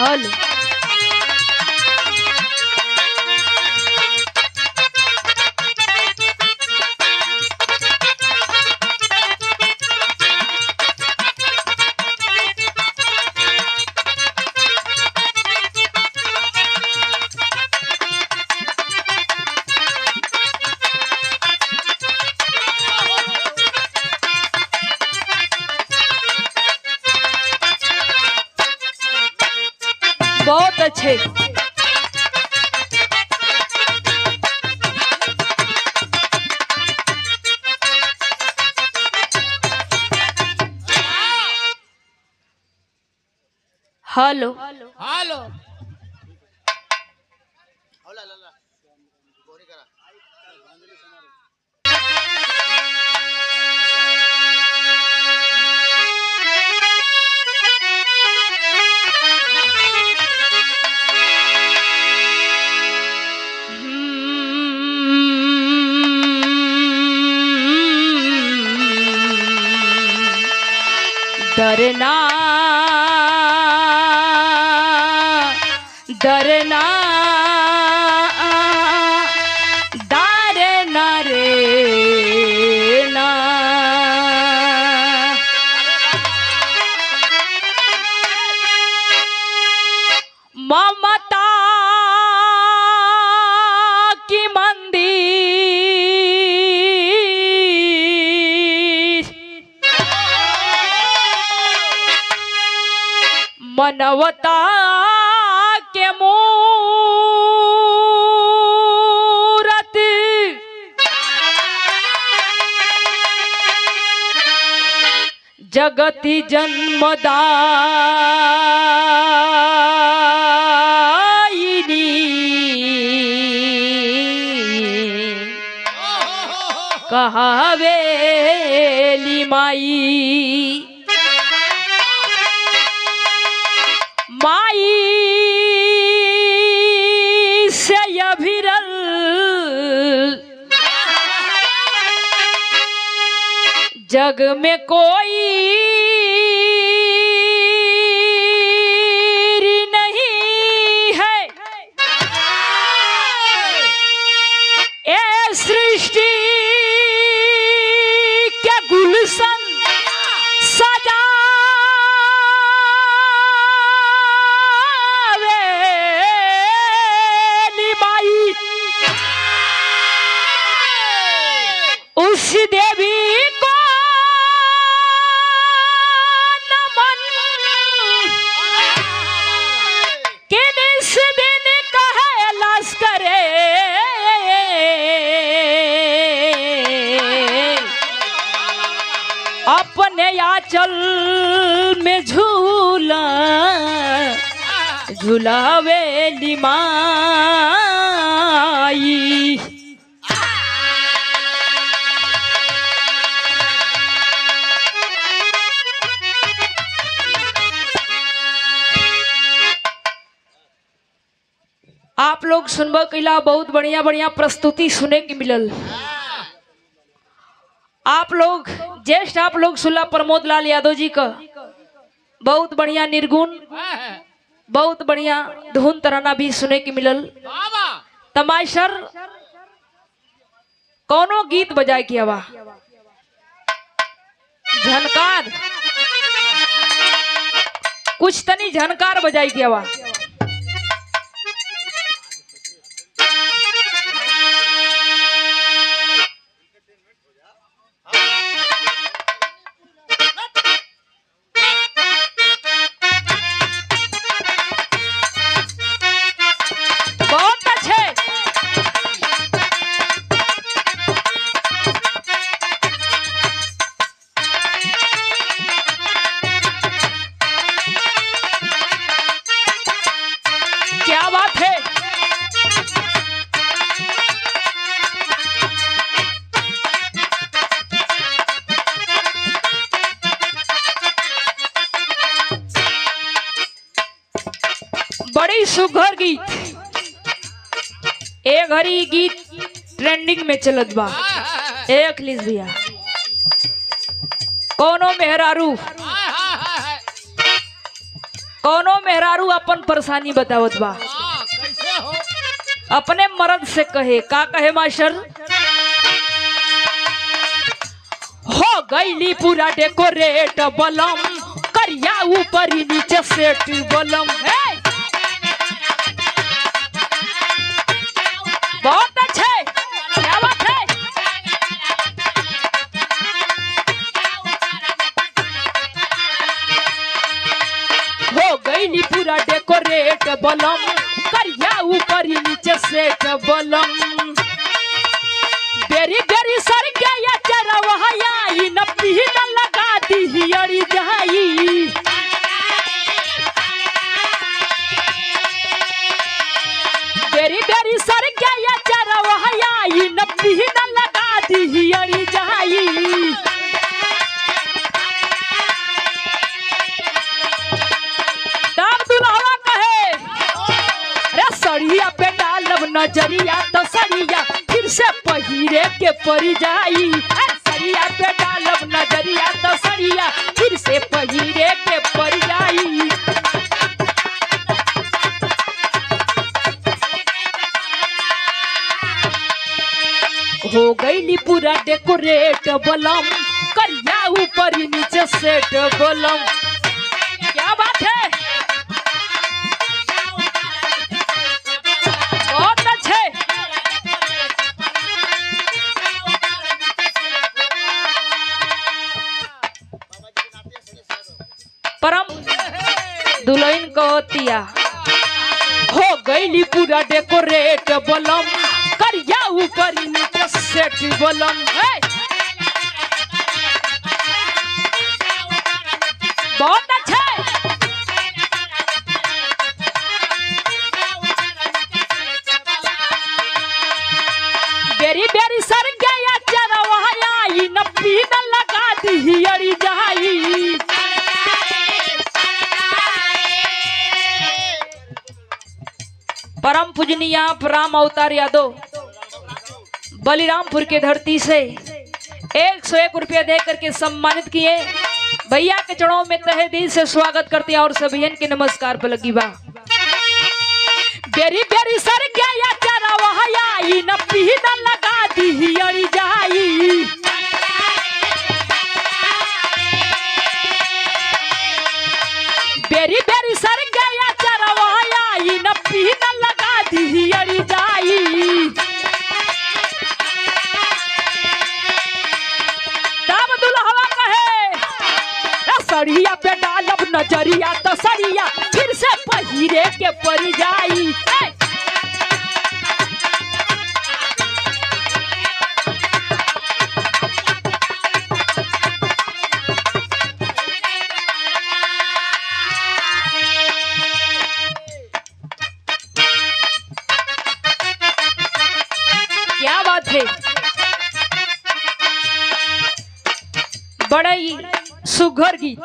Hello बहुत अच्छे। Hello hello डरना डरना डरना रे ना ममता की मंदिर मनवता के मूरत जगति जन्मदायिनी कहावेली माई माई से अभिरल जग में कोई नहीं है। ए सृष्टि के गुलशन सजा उस देवी को नमन किस दिन कहलास करे अपने आंचल में झूला झूलावेली माई। आप लोग सुनबा कैला बहुत बढ़िया बढ़िया प्रस्तुति सुने की मिलल। आप लोग ज्येष्ठ आप लोग सुनला प्रमोद लाल यादव जी का बहुत बढ़िया निर्गुण बहुत बढ़िया धुन तराना भी सुने की मिलल। तमाशर कौनो गीत बजाए की हवा झनकार कुछ तनी झनकार बजाई की हवा बड़ी सुघर गीत ए घड़ी गीत ट्रेंडिंग में चलत बा। एक लिस भैया कोनो मेहरारू कौनो मेहरारू अपन परेशानी बतावत बा, अपने मर्द से कहे, का कहे मास्टर? हो गईली पूरा डेकोरेट बलम, करिया ऊपर नीचे सेट बलम। बहुत अच्छे, क्या बात है। हो गईली पूरा डेकोरेट बलम, करिया ऊपर नीचे सेट बलम। बेरी बेरी सर के या चरवाई न पीन लगा दी अड़ी जाई। बेरी बेरी सर के या चरवाई न पीन लगा दी अड़ी जाई। तब दुल्हा कहे, अरे सड़िया पे डालब नजरिया तो सड़िया फिर से पहिरे के पड़ जाई। सड़िया पे डालब नजरिया तो सड़िया फिर से पहिरे के पड़ जाई। हो गईली पूरा डेकोरेट बलम, करिया ऊपर नीचे सेट बलम। क्या बात है, बहुत अच्छे। परम दुल्हन कहतिया, हो गईली पूरा डेकोरेट बलम, करिया ऊपर नीचे सेट बलम। बहुत अच्छे। बेरी बेरी सर गया चरवाई न पीन लगा दी अड़ी जाई। परम पूजनीय राम अवतार यादव बलिरामपुर के धरती से 101 रुपया दे करके सम्मानित किए। भैया के चरणों में तहे दिल से स्वागत करते हैं और सभी के नमस्कार पर लगी बा। बेरी बेरी सर गया चरवाई न पीन लगा दी अड़ी जाई। बेरी बेरी सर गया चरवाई न पीन लगा दी अड़ी जाई। तब दुल्हवा कहे, सड़िया पे डालब नजरिया तो सड़िया फिर से पहिरे के पड़ जाई। क्या बात है, बड़ा ही सुघर गीत।